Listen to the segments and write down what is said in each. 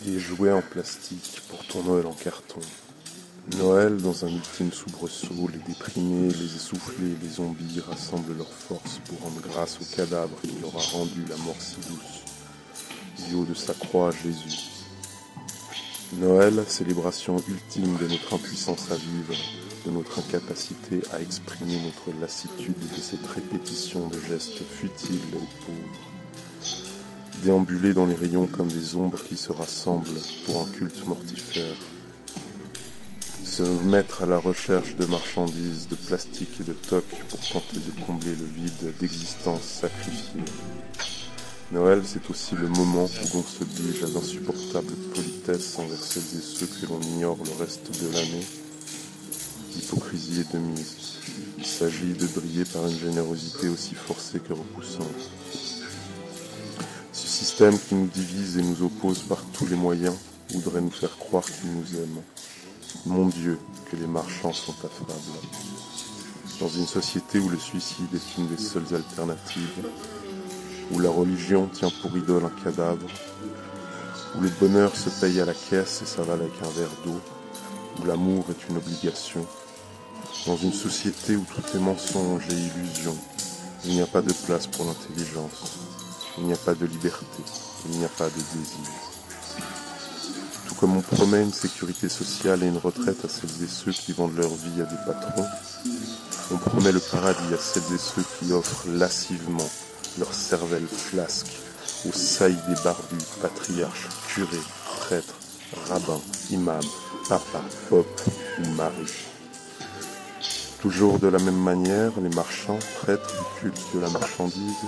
Des jouets en plastique pour ton Noël en carton. Noël, dans un ultime soubresaut, les déprimés, les essoufflés, les zombies rassemblent leurs forces pour rendre grâce au cadavre qui leur a rendu la mort si douce. Du haut de sa croix, Jésus. Noël, célébration ultime de notre impuissance à vivre, de notre incapacité à exprimer notre lassitude de cette répétition de gestes futiles et pauvres. Déambuler dans les rayons comme des ombres qui se rassemblent pour un culte mortifère. Se mettre à la recherche de marchandises, de plastique et de toc pour tenter de combler le vide d'existence sacrifiée. Noël, c'est aussi le moment où l'on s'oblige à d'insupportables politesses envers celles et ceux que l'on ignore le reste de l'année. L'hypocrisie est de mise. Il s'agit de briller par une générosité aussi forcée que repoussante. Ce système qui nous divise et nous oppose par tous les moyens voudrait nous faire croire qu'il nous aime. Mon Dieu, que les marchands sont affables. Dans une société où le suicide est une des seules alternatives, où la religion tient pour idole un cadavre, où le bonheur se paye à la caisse et s'avale avec un verre d'eau, où l'amour est une obligation, dans une société où tout est mensonge et illusion, il n'y a pas de place pour l'intelligence, il n'y a pas de liberté, il n'y a pas de désir. Tout comme on promet une sécurité sociale et une retraite à celles et ceux qui vendent leur vie à des patrons, on promet le paradis à celles et ceux qui offrent lascivement leur cervelle flasque aux saillies des barbus, patriarches, curés, prêtres, rabbins, imams, papas, pop ou maris. Toujours de la même manière, les marchands, prêtres du culte de la marchandise,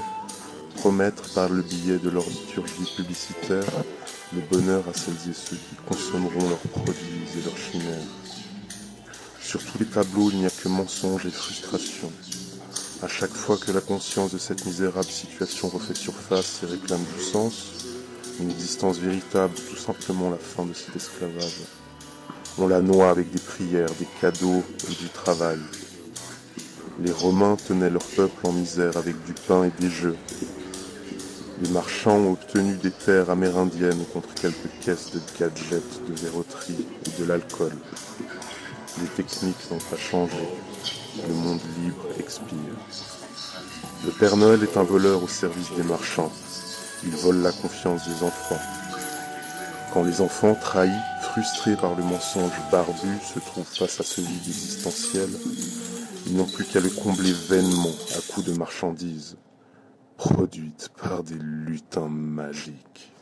promettent par le biais de leur liturgie publicitaire le bonheur à celles et ceux qui consommeront leurs produits et leurs chimères. Sur tous les tableaux, il n'y a que mensonges et frustration. À chaque fois que la conscience de cette misérable situation refait surface et réclame du sens, une existence véritable, tout simplement la fin de cet esclavage, on la noie avec des prières, des cadeaux et du travail. Les Romains tenaient leur peuple en misère avec du pain et des jeux. Les marchands ont obtenu des terres amérindiennes contre quelques caisses de gadgets, de verroterie et de l'alcool. Les techniques n'ont pas changé. Le monde libre expire. Le Père Noël est un voleur au service des marchands. Il vole la confiance des enfants. Quand les enfants, trahis, frustrés par le mensonge barbu, se trouvent face à ce vide existentiel, ils n'ont plus qu'à le combler vainement à coups de marchandises, produites par des lutins magiques.